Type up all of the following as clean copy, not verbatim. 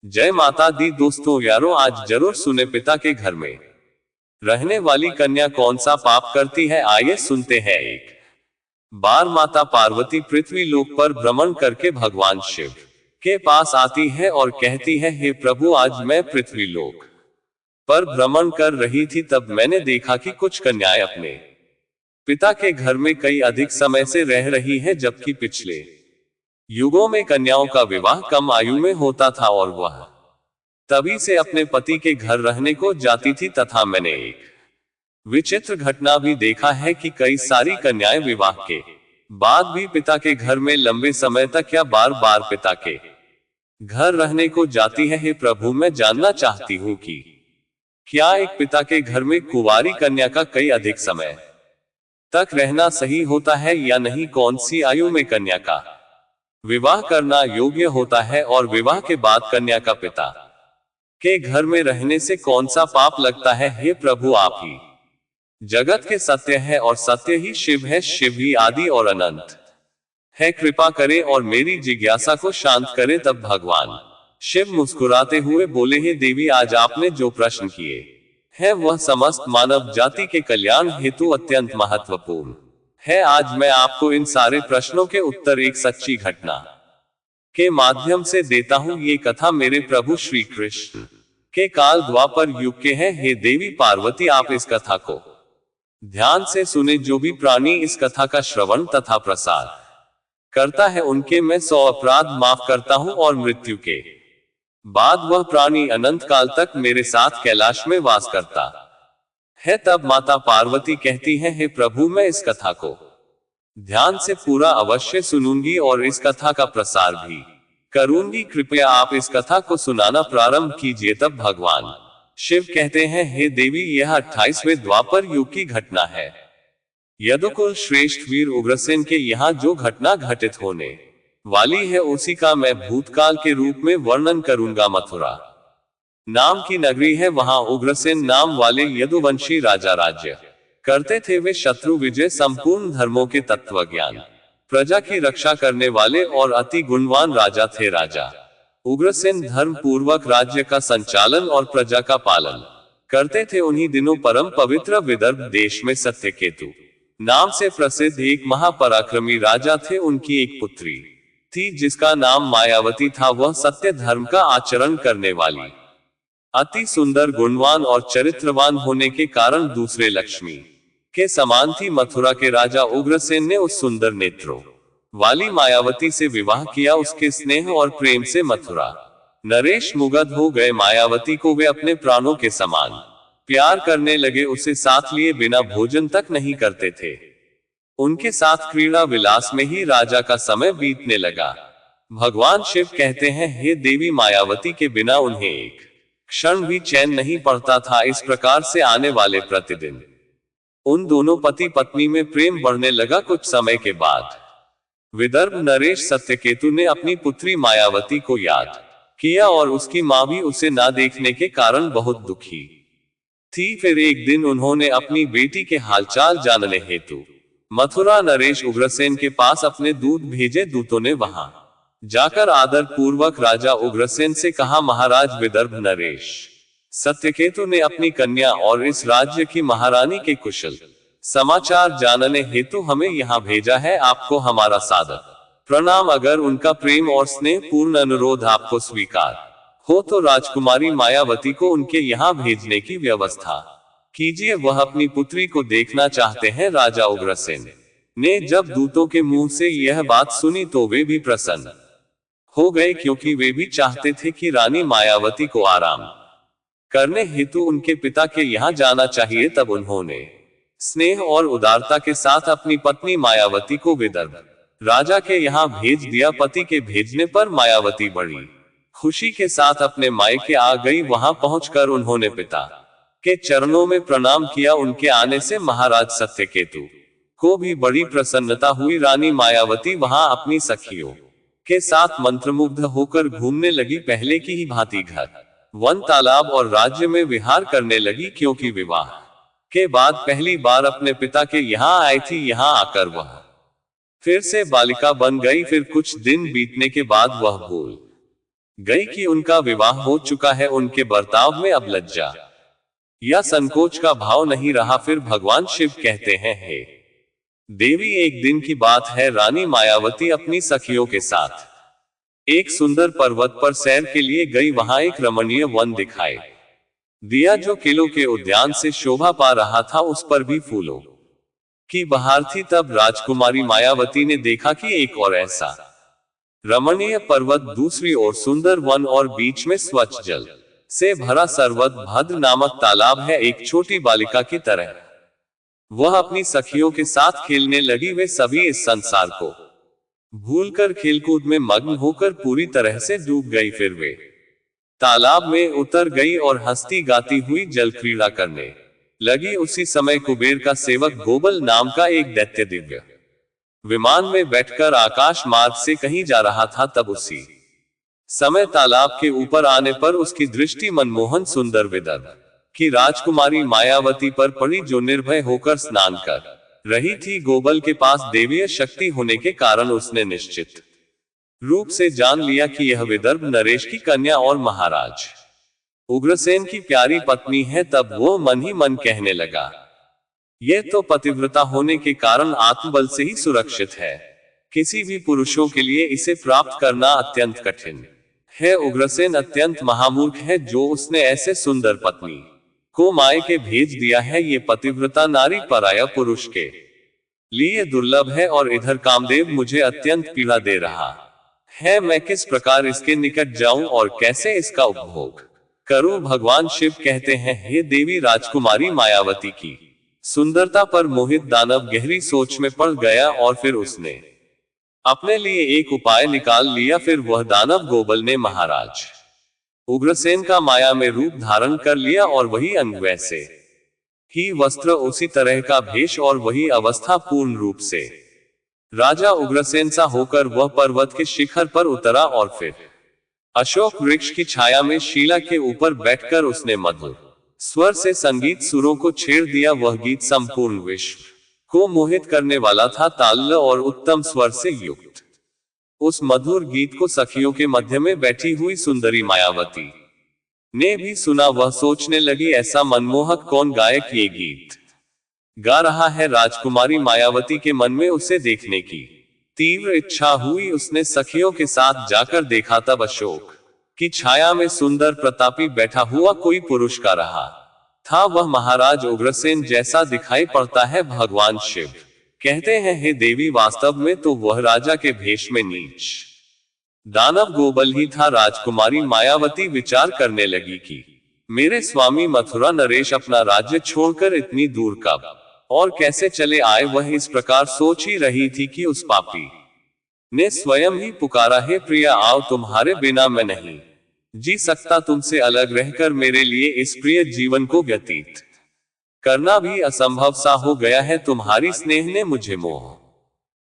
जय माता दी दोस्तों यारों, आज जरूर सुने पिता के घर में रहने वाली कन्या कौन सा पाप करती है। आइए सुनते हैं। एक बार माता पार्वती पृथ्वी लोक पर भ्रमण करके भगवान शिव के पास आती है और कहती है, हे प्रभु, आज मैं पृथ्वी लोक पर भ्रमण कर रही थी, तब मैंने देखा कि कुछ कन्याएं अपने पिता के घर में कई अधिक समय से रह रही है, जबकि पिछले युगों में कन्याओं का विवाह कम आयु में होता था और वह तभी से अपने पति के घर रहने को जाती थी। तथा मैंने एक विचित्र घटना भी देखा है कि कई सारी कन्याएं विवाह के बाद भी पिता के घर में लंबे समय तक या बार बार पिता के घर रहने को जाती है। हे प्रभु, मैं जानना चाहती हूँ कि क्या एक पिता के घर में कुंवारी कन्या का कई अधिक समय तक रहना सही होता है या नहीं। कौन सी आयु में कन्या का विवाह करना योग्य होता है और विवाह के बाद कन्या का पिता के घर में रहने से कौन सा पाप लगता है। हे प्रभु, आप ही जगत के सत्य है और सत्य ही शिव है। शिव ही आदि और अनंत है। कृपा करें और मेरी जिज्ञासा को शांत करें। तब भगवान शिव मुस्कुराते हुए बोले, हे देवी, आज आपने जो प्रश्न किए हैं वह समस्त मानव जाति के कल्याण हेतु अत्यंत महत्वपूर्ण है। आज मैं आपको इन सारे प्रश्नों के उत्तर एक सच्ची घटना के माध्यम से देता हूँ। ये कथा मेरे प्रभु श्री कृष्ण के काल द्वापर युग के है। हे देवी पार्वती, आप इस कथा को ध्यान से सुने। जो भी प्राणी इस कथा का श्रवण तथा प्रसार करता है, उनके मैं 100 अपराध माफ करता हूँ और मृत्यु के बाद वह प्राणी अनंत काल तक मेरे साथ कैलाश में वास करता है। तब माता पार्वती कहती है, हे प्रभु, मैं इस कथा को ध्यान से पूरा अवश्य सुनूंगी और इस कथा का प्रसार भी करूंगी। कृपया आप इस कथा को सुनाना प्रारंभ कीजिए। तब भगवान शिव कहते हैं, हे देवी, यह 28वें द्वापर युग की घटना है। यदुकुल श्रेष्ठ वीर उग्रसेन के यहाँ जो घटना घटित होने वाली है, उसी का मैं भूतकाल के रूप में वर्णन करूंगा। मथुरा नाम की नगरी है, वहां उग्रसेन नाम वाले यदुवंशी राजा राज्य करते थे। वे शत्रु विजय, संपूर्ण धर्मों के तत्वज्ञान, प्रजा की रक्षा करने वाले और अति गुणवान राजा थे। राजा उग्रसेन धर्म पूर्वक राज्य का संचालन और प्रजा का पालन करते थे। उन्हीं दिनों परम पवित्र विदर्भ देश में सत्यकेतु नाम से प्रसिद्ध एक महापराक्रमी राजा थे। उनकी एक पुत्री थी जिसका नाम मायावती था। वह सत्य धर्म का आचरण करने वाली, अति सुंदर, गुणवान और चरित्रवान होने के कारण दूसरे लक्ष्मी के समान थी। मथुरा के राजा उग्रसेन ने उस सुंदर नेत्रों वाली मायावती से विवाह किया। उसके स्नेह और प्रेम से मथुरा नरेश मुग्ध हो गए। मायावती को वे अपने प्राणों के समान प्यार करने लगे। उसे साथ लिए बिना भोजन तक नहीं करते थे। उनके साथ क्रीड़ा विलास में ही राजा का समय बीतने लगा। भगवान शिव कहते हैं, हे देवी, मायावती के बिना उन्हें एक क्षण भी चैन नहीं पड़ता था। इस प्रकार से आने वाले प्रतिदिन उन दोनों पति पत्नी में प्रेम बढ़ने लगा। कुछ समय के बाद विदर्भ नरेश सत्यकेतु ने अपनी पुत्री मायावती को याद किया और उसकी मां भी उसे ना देखने के कारण बहुत दुखी थी। फिर एक दिन उन्होंने अपनी बेटी के हालचाल जानने हेतु मथुरा नरेश उग्रसेन के पास अपने दूत भेजे। दूतों ने वहां जाकर आदर पूर्वक राजा उग्रसेन से कहा, महाराज विदर्भ नरेश सत्यकेतु ने अपनी कन्या और इस राज्य की महारानी के कुशल समाचार जानने हेतु हमें यहाँ भेजा है। आपको हमारा सादर प्रणाम। अगर उनका प्रेम और स्नेह पूर्ण अनुरोध आपको स्वीकार हो तो राजकुमारी मायावती को उनके यहाँ भेजने की व्यवस्था कीजिए। वह अपनी पुत्री को देखना चाहते हैं। राजा उग्रसेन ने जब दूतों के मुंह से यह बात सुनी तो वे भी प्रसन्न हो गए, क्योंकि वे भी चाहते थे कि रानी मायावती को आराम करने हेतु उनके पिता के यहाँ जाना चाहिए। तब उन्होंने स्नेह और उदारता के साथ अपनी पत्नी मायावती को विदर्भ राजा के यहाँ भेज दिया। पति के भेजने पर मायावती बड़ी खुशी के साथ अपने मायके आ गई। वहां पहुंचकर उन्होंने पिता के चरणों में प्रणाम किया। उनके आने से महाराज सत्यकेतु को भी बड़ी प्रसन्नता हुई। रानी मायावती वहां अपनी सखियों के साथ मंत्रमुग्ध होकर घूमने लगी। पहले की ही भांति घर, वन, तालाब और राज्य में विहार करने लगी, क्योंकि विवाह के बाद पहली बार अपने पिता के यहाँ आई थी। यहाँ आकर वह फिर से बालिका बन गई। फिर कुछ दिन बीतने के बाद वह भूल गई कि उनका विवाह हो चुका है, उनके बर्ताव में अब लज्जा या संकोच का भाव नहीं रहा। फिर भगवान शिव कहते हैं, हे देवी, एक दिन की बात है, रानी मायावती अपनी सखियों के साथ एक सुंदर पर्वत पर सैर के लिए गई। वहां एक रमणीय वन दिखाई दिया जो केलों के उद्यान से शोभा पा रहा था, उस पर भी फूलों की बहार थी। तब राजकुमारी मायावती ने देखा कि एक और ऐसा रमणीय पर्वत, दूसरी ओर सुंदर वन और बीच में स्वच्छ जल से भरा सर्वभद्र नामक तालाब है, एक छोटी बालिका की तरह वह अपनी सखियों के साथ खेलने लगी। वे सभी इस संसार को भूलकर खेलकूद में मग्न होकर पूरी तरह से डूब गई। फिर वे तालाब में उतर गई और हंसती गाती हुई जल क्रीड़ा करने लगी। उसी समय कुबेर का सेवक गोबल नाम का एक दैत्य दिव्य विमान में बैठकर आकाश मार्ग से कहीं जा रहा था। तब उसी समय तालाब के ऊपर आने पर उसकी दृष्टि मनमोहन सुंदर विदर्भ की राजकुमारी मायावती पर पड़ी, जो निर्भय होकर स्नान कर रही थी। गोबल के पास देवीय शक्ति होने के कारण उसने निश्चित रूप से जान लिया कि यह विदर्भ नरेश की कन्या और महाराज उग्रसेन की प्यारी पत्नी है। तब वो मन ही मन कहने लगा, यह तो पतिव्रता होने के कारण आत्मबल से ही सुरक्षित है, किसी भी पुरुषों के लिए इसे प्राप्त करना अत्यंत कठिन है। उग्रसेन अत्यंत महामूर्ख है जो उसने ऐसे सुंदर पत्नी को मायके भेज दिया है। ये पतिव्रता नारी पराया पुरुष के लिए दुर्लभ है और इधर कामदेव मुझे अत्यंत पीड़ा दे रहा है। मैं किस प्रकार इसके निकट जाऊं और कैसे इसका उपभोग करूं? भगवान शिव कहते हैं, हे देवी, राजकुमारी मायावती की सुंदरता पर मोहित दानव गहरी सोच में पड़ गया और फिर उसने अपने लिए एक उपाय निकाल लिया। फिर वह दानव गोबल ने महाराज उग्रसेन का माया में रूप धारण कर लिया और वही अंग, वैसे ही वस्त्र, उसी तरह का भेष और वही अवस्था पूर्ण रूप से राजा उग्रसेन सा होकर वह पर्वत के शिखर पर उतरा और फिर अशोक वृक्ष की छाया में शीला के ऊपर बैठकर उसने मधुर स्वर से संगीत सुरों को छेड़ दिया। वह गीत संपूर्ण विश्व को मोहित करने वाला था, ताल और उत्तम स्वर से युक्त। उस मधुर गीत को सखियों के मध्य में बैठी हुई सुंदरी मायावती ने भी सुना। वह सोचने लगी, ऐसा मनमोहक कौन गायक ये गीत गा रहा है। राजकुमारी मायावती के मन में उसे देखने की तीव्र इच्छा हुई। उसने सखियों के साथ जाकर देखा, तब अशोक की छाया में सुंदर प्रतापी बैठा हुआ कोई पुरुष का रहा था। वह महाराज उग्रसेन जैसा दिखाई पड़ता है। भगवान शिव कहते हैं, हे देवी, वास्तव में तो वह राजा के भेष में नीच दानव गोबल ही था। राजकुमारी मायावती विचार करने लगी कि मेरे स्वामी मथुरा नरेश अपना राज्य छोड़कर इतनी दूर कब और कैसे चले आए। वह इस प्रकार सोच ही रही थी कि उस पापी ने स्वयं ही पुकारा, हे प्रिया, आओ, तुम्हारे बिना मैं नहीं जी सकता। तुमसे अलग रहकर मेरे लिए इस प्रिय जीवन को व्यतीत करना भी असंभव सा हो गया है। तुम्हारी स्नेह ने मुझे मोह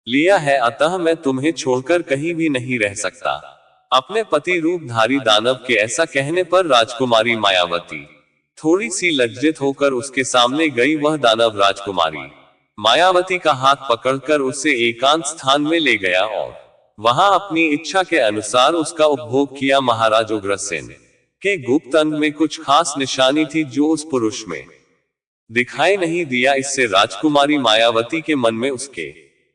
लिया है, अतः मैं तुम्हें छोड़कर कहीं भी नहीं रह सकता। अपने पति रूपधारी दानव के ऐसा कहने पर राजकुमारी मायावती थोड़ी सी लज्जित होकर उसके सामने गई। वह दानव राजकुमारी मायावती का हाथ पकड़कर उसे एकांत स्थान में ले गया और वहां अपनी इच्छा के अनुसार उसका उपभोग किया। महाराज उग्रसेन के गुप्त अंग में कुछ खास निशानी थी जो उस पुरुष में दिखाई नहीं दिया। इससे राजकुमारी मायावती के मन में उसके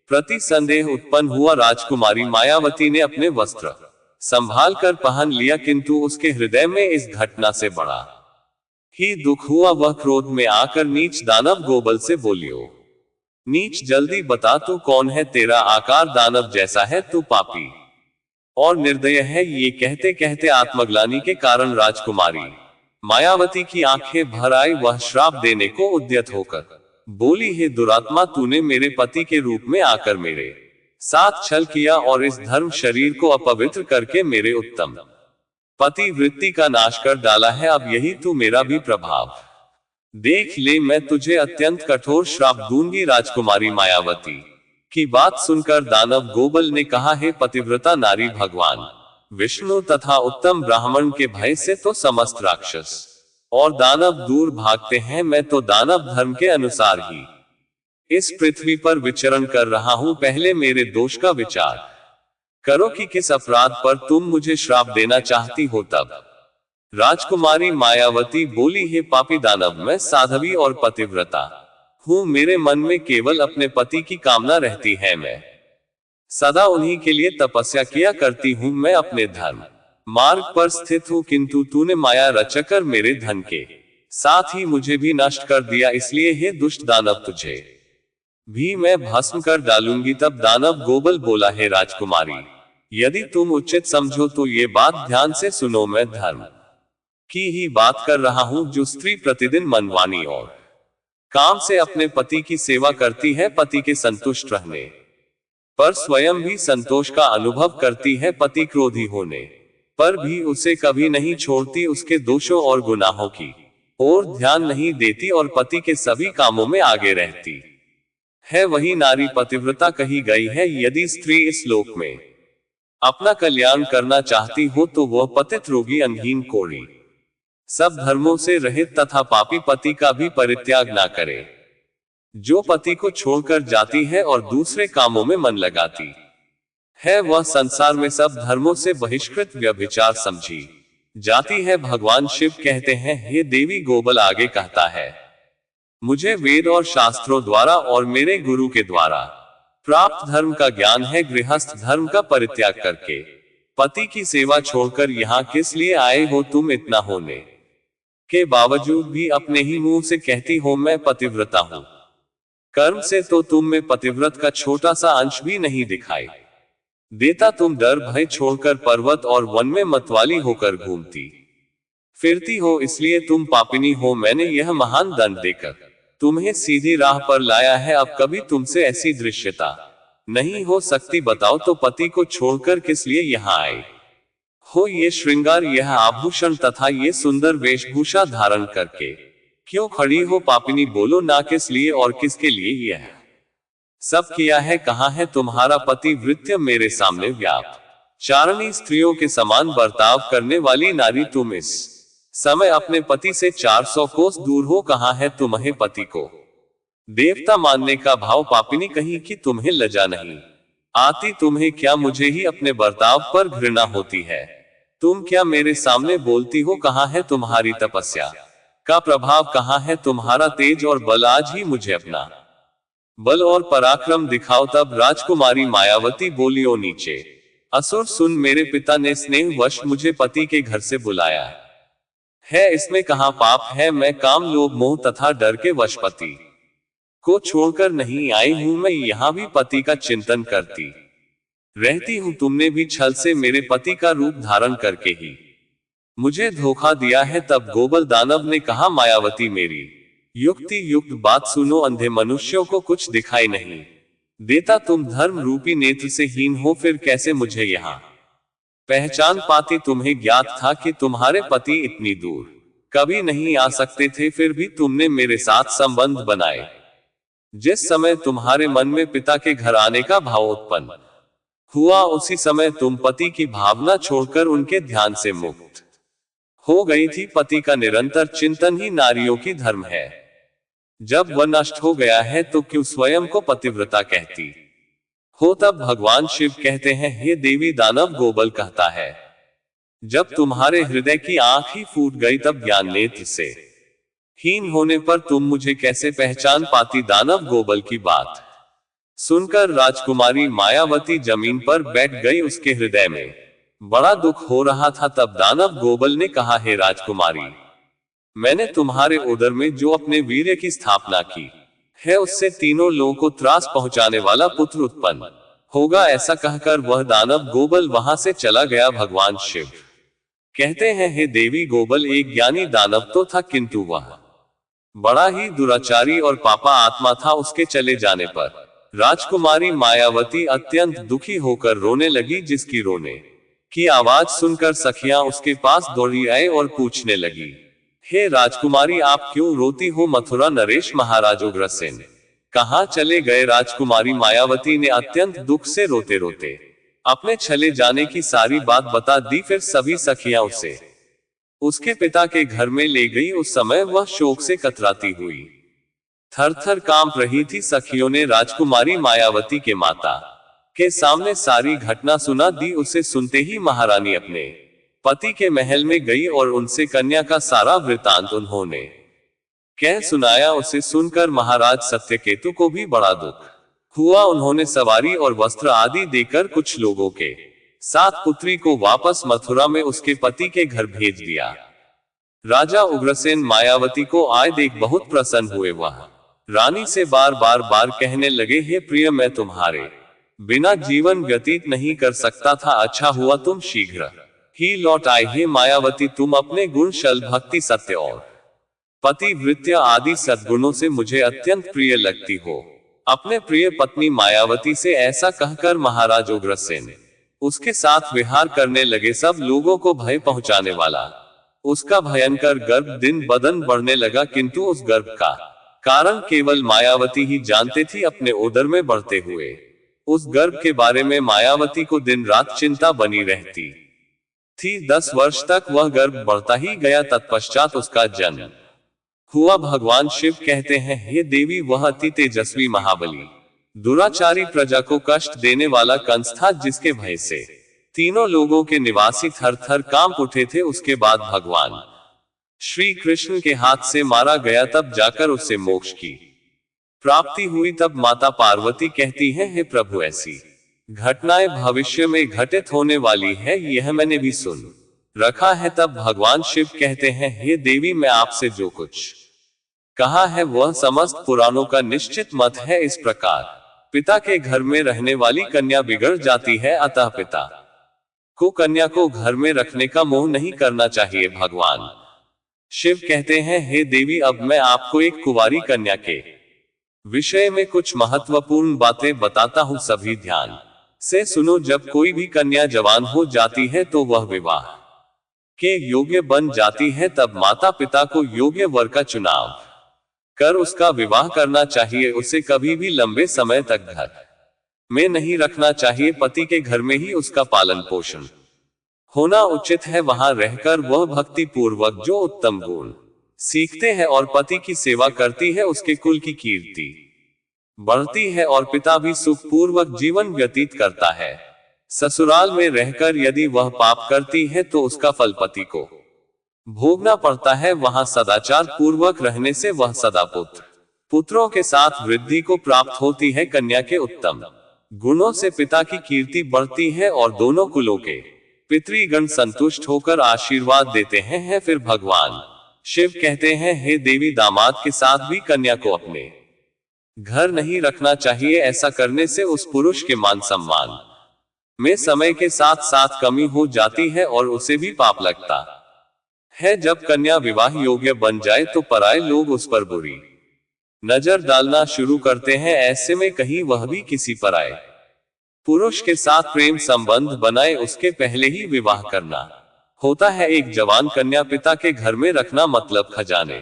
प्रति संदेह उत्पन्न हुआ। राजकुमारी मायावती ने अपने वस्त्र संभाल कर पहन लिया, किंतु उसके हृदय में इस घटना से बड़ा ही दुख हुआ। वह क्रोध में आकर नीच दानव गोबल से बोलियो, नीच, जल्दी बता तू कौन है? तेरा आकार दानव जैसा है, तू पापी और निर्दय है। ये कहते कहते आत्मग्लानि के कारण राजकुमारी मायावती की आंखें भर आई। वह श्राप देने को उद्यत होकर बोली, हे दुरात्मा, तूने मेरे पति के रूप में आकर मेरे साथ छल किया और इस धर्म शरीर को अपवित्र करके मेरे उत्तम पति वृत्ति का नाश कर डाला है। अब यही तू मेरा भी प्रभाव देख ले, मैं तुझे अत्यंत कठोर श्राप दूंगी। राजकुमारी मायावती की बात सुनकर दानव गोबल ने कहा, हे पतिव्रता नारी, भगवान विष्णु तथा उत्तम ब्राह्मण के भय से तो समस्त राक्षस और दानव दूर भागते हैं। मैं तो दानव धर्म के अनुसार ही इस पृथ्वी पर विचरण कर रहा हूं। पहले मेरे दोष का विचार करो कि किस अपराध पर तुम मुझे श्राप देना चाहती हो तब। राजकुमारी मायावती बोली, हे पापी दानव, मैं साध्वी और पतिव्रता हूँ। मेरे मन में केवल अपने पति की कामना रहती है। मैं सदा उन्हीं के लिए तपस्या किया करती हूँ। मैं अपने धर्म मार्ग पर स्थित हूँ, किंतु तूने माया रचकर मेरे धन के साथ ही मुझे भी नष्ट कर दिया। इसलिए हे दुष्ट दानव, तुझे भी मैं भस्म कर डालूंगी। तब दानव गोबल बोला, हे राजकुमारी, यदि तुम उचित समझो तो ये बात ध्यान से सुनो। मैं धर्म की ही बात कर रहा हूँ। जो स्त्री प्रतिदिन मनमानी और काम से अपने पति की सेवा करती है, पति के संतुष्ट रहने पर स्वयं भी संतोष का अनुभव करती है, पति क्रोधी होने पर भी उसे कभी नहीं छोड़ती, उसके दोषों और गुनाहों की ओर ध्यान नहीं देती और पति के सभी कामों में आगे रहती है, वही नारी पतिव्रता कही गई है। यदि स्त्री इस लोक में अपना कल्याण करना चाहती हो तो वह पतित, रोगी, अंगहीन, कोढ़ी, सब धर्मों से रहित तथा पापी पति का भी परित्याग ना करे। जो पति को छोड़कर जाती है और दूसरे कामों में मन लगाती है, वह संसार में सब धर्मों से बहिष्कृत व्यभिचार समझी जाती है। भगवान शिव कहते हैं, हे देवी गोबल, आगे कहता है, मुझे वेद और शास्त्रों द्वारा और मेरे गुरु के द्वारा प्राप्त धर्म का ज्ञान है। गृहस्थ धर्म का परित्याग करके पति की सेवा छोड़कर यहाँ किस लिए आए हो तुम? इतना होने के बावजूद भी अपने ही मुंह से कहती हो मैं पतिव्रता हूँ। कर्म से तो तुम में पतिव्रत का छोटा सा अंश भी नहीं दिखाई देता। तुम डर भय छोड़कर पर्वत और वन में मतवाली होकर घूमती फिरती हो, इसलिए तुम पापिनी हो। मैंने यह महान दंड देकर तुम्हें सीधी राह पर लाया है। अब कभी तुमसे ऐसी दृश्यता नहीं हो सकती। बताओ तो पति को छोड़कर किस लिए यहाँ आए हो? ये श्रृंगार, यह आभूषण तथा ये सुंदर वेशभूषा धारण करके क्यों खड़ी हो? पापिनी बोलो, ना किस लिए और किसके लिए यह सब किया है। कहाँ है तुम्हारा पति? वृत्य मेरे सामने व्याप्त चारणी स्त्रियों के समान बर्ताव करने वाली नारी, तुम इस समय अपने पति से 400 कोस दूर हो। कहाँ है तुम्हें पति को देवता मानने का भाव? पापिनी कहीं कि तुम्हें लज्जा नहीं आती? तुम्हें क्या मुझे ही अपने बर्ताव पर घृणा होती है? तुम क्या मेरे सामने बोलती हो? कहाँ है तुम्हारी तपस्या का प्रभाव? कहाँ है तुम्हारा तेज और बल? आज ही मुझे अपना बल और पराक्रम दिखाओ। तब राजकुमारी मायावती बोली, ओ नीचे असुर, सुन, मेरे पिता ने स्नेहवश मुझे पति के घर से बुलाया है। इसमें कहाँ पाप है? मैं काम, लोभ, मोह तथा डर के वश पति को छोड़कर नहीं आई हूं। मैं यहाँ भी पति का चिंतन करती रहती हूँ। तुमने भी छल से मेरे पति का रूप धारण करके ही मुझे धोखा दिया है। तब गोबल दानव ने कहा, मायावती, मेरी युक्ति युक्त बात सुनो। अंधे मनुष्यों को कुछ दिखाई नहीं देता। तुम धर्म रूपी नेत्र से हीन हो, फिर कैसे मुझे यहाँ पहचान पाती? तुम्हें ज्ञात था कि तुम्हारे पति इतनी दूर कभी नहीं आ सकते थे, फिर भी तुमने मेरे साथ संबंध बनाए। जिस समय तुम्हारे मन में पिता के घर आने का भाव उत्पन्न हुआ, उसी समय तुम पति की भावना छोड़कर उनके ध्यान से मुक्त हो गई थी। पति का निरंतर चिंतन ही नारियों की धर्म है। जब वह नष्ट हो गया है तो क्यों स्वयं को पतिव्रता कहती हो? तब भगवान शिव कहते हैं, हे देवी, दानव गोबल कहता है, जब तुम्हारे हृदय की आंख ही फूट गई, तब ज्ञान नेत्र से हीन होने पर तुम मुझे कैसे पहचान पाती? दानव गोबल की बात सुनकर राजकुमारी मायावती जमीन पर बैठ गई। उसके हृदय में बड़ा दुख हो रहा था। तब दानव गोबल ने कहा, हे राजकुमारी, मैंने तुम्हारे उदर में जो अपने वीर्य की स्थापना की है, उससे तीनों लोगों को त्रास पहुंचाने वाला पुत्र उत्पन्न होगा। ऐसा कहकर वह दानव गोबल वहां से चला गया। भगवान शिव कहते हैं, हे देवी गोबल एक ज्ञानी दानव तो था, किंतु वह बड़ा ही दुराचारी और पापा आत्मा था। उसके चले जाने पर राजकुमारी मायावती अत्यंत दुखी होकर रोने लगी। जिसकी रोने की आवाज सुनकर सखियां उसके पास दौड़ी आई और पूछने लगी, हे राजकुमारी, आप क्यों रोती हो? मथुरा नरेश महाराज उग्रसेन कहाँ चले गए? राजकुमारी मायावती ने अत्यंत दुख से रोते रोते अपने चले जाने की सारी बात बता दी। फिर सभी सखियां उसे उसके पिता के घर में ले गई। उस समय वह शोक से कतराती हुई थर थर कांप रही थी। सखियों ने राजकुमारी मायावती के माता के सामने सारी घटना सुना दी। उसे सुनते ही महारानी अपने पति के महल में गई और उनसे कन्या का सारा वृतांत उन्होंने कह सुनाया। उसे सुनकर महाराज सत्यकेतु को भी बड़ा दुख हुआ। उन्होंने सवारी और वस्त्र आदि देकर कुछ लोगों के साथ पुत्री को वापस मथुरा में उसके पति के घर भेज दिया। राजा उग्रसेन मायावती को आए देख बहुत प्रसन्न हुए। वह रानी से बार कहने लगे, हे प्रिय, मैं तुम्हारे बिना जीवन व्यतीत नहीं कर सकता था। अच्छा हुआ तुम शीघ्र ही लौट आए। हे मायावती, तुम अपने गुण, शल, भक्ति, सत्य और पतिव्रत्य आदि सद्गुणों से मुझे अत्यंत प्रिय लगती हो। अपने प्रिय पत्नी मायावती से ऐसा कहकर महाराज उग्रसेन उसके साथ विहार करने लगे। सब लोगों को भय पहुंचाने वाला उसका भयंकर गर्भ दिन बदन बढ़ने लगा, किंतु उस गर्भ का कारण केवल मायावती ही जानते थी। अपने उदर में बढ़ते हुए उस गर्भ के बारे में मायावती को दिन रात चिंता बनी रहती थी। 10 वर्ष तक वह गर्भ बढ़ता ही गया। तत्पश्चात उसका जन्म हुआ। भगवान शिव कहते हैं, हे देवी, वह अति तेजस्वी महाबली दुराचारी प्रजा को कष्ट देने वाला कंस था, जिसके भय से तीनों लोगों के निवासी थर थर कांप उठे थे। उसके बाद भगवान श्री कृष्ण के हाथ से मारा गया, तब जाकर उसे मोक्ष की प्राप्ति हुई। तब माता पार्वती कहती हैं, हे प्रभु, ऐसी घटनाएं भविष्य में घटित होने वाली है, यह मैंने भी सुन रखा है। तब भगवान शिव कहते हैं, हे देवी, मैं आपसे जो कुछ कहा है वह समस्त पुराणों का निश्चित मत है। इस प्रकार पिता के घर में रहने वाली कन्या बिगड़ जाती है, अतः पिता को कन्या को घर में रखने का मोह नहीं करना चाहिए। भगवान शिव कहते हैं, हे देवी, अब मैं आपको एक कुंवारी कन्या के विषय में कुछ महत्वपूर्ण बातें बताता हूँ, सभी ध्यान से सुनो। जब कोई भी कन्या जवान हो जाती है तो वह विवाह के योग्य बन जाती है। तब माता पिता को योग्य वर का चुनाव कर उसका विवाह करना चाहिए। उसे कभी भी लंबे समय तक घर में नहीं रखना चाहिए। पति के घर में ही उसका पालन पोषण होना उचित है। वहां रहकर वह भक्ति पूर्वक जो उत्तम गुण सीखते हैं और पति की सेवा करती है, उसके कुल की कीर्ति बढ़ती है और पिता भी सुख पूर्वक जीवन व्यतीत करता है। ससुराल में रहकर यदि वह पाप करती है तो उसका फल पति को भोगना पड़ता है। वहां सदाचार पूर्वक रहने से वह सदा पुत्रों के साथ वृद्धि को प्राप्त होती है। कन्या के उत्तम गुणों से पिता की कीर्ति बढ़ती है और दोनों कुलों के पितृगण संतुष्ट होकर आशीर्वाद देते हैं। फिर भगवान शिव कहते हैं, हे देवी, दामाद के साथ भी कन्या को अपने घर नहीं रखना चाहिए। ऐसा करने से उस पुरुष के मान सम्मान में समय के साथ साथ कमी हो जाती है और उसे भी पाप लगता है। जब कन्या विवाह योग्य बन जाए तो पराये लोग उस पर बुरी नजर डालना शुरू करते हैं। ऐसे में कहीं वह भी किसी पराये पुरुष के साथ प्रेम संबंध बनाए, उसके पहले ही विवाह करना होता है। एक जवान कन्या पिता के घर में रखना मतलब खजाने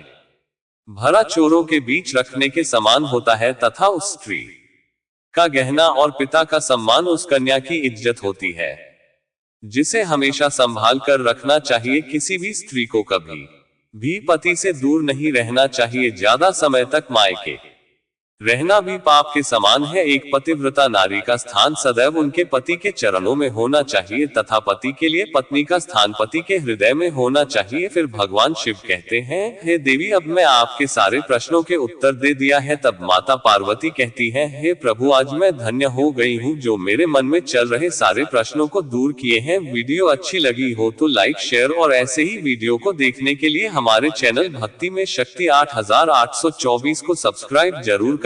भरा चोरों के बीच रखने के समान होता है, तथा उस स्त्री का गहना और पिता का सम्मान उस कन्या की इज्जत होती है, जिसे हमेशा संभाल कर रखना चाहिए। किसी भी स्त्री को कभी भी पति से दूर नहीं रहना चाहिए। ज्यादा समय तक मायके रहना भी पाप के समान है। एक पतिव्रता नारी का स्थान सदैव उनके पति के चरणों में होना चाहिए तथा पति के लिए पत्नी का स्थान पति के हृदय में होना चाहिए। फिर भगवान शिव कहते हैं, हे देवी, अब मैं आपके सारे प्रश्नों के उत्तर दे दिया है। तब माता पार्वती कहती है, हे प्रभु, आज मैं धन्य हो गई हूँ जो मेरे मन में चल रहे सारे प्रश्नों को दूर किए हैं। वीडियो अच्छी लगी हो तो लाइक, शेयर और ऐसे ही वीडियो को देखने के लिए हमारे चैनल भक्ति में शक्ति 8824 को सब्सक्राइब जरूर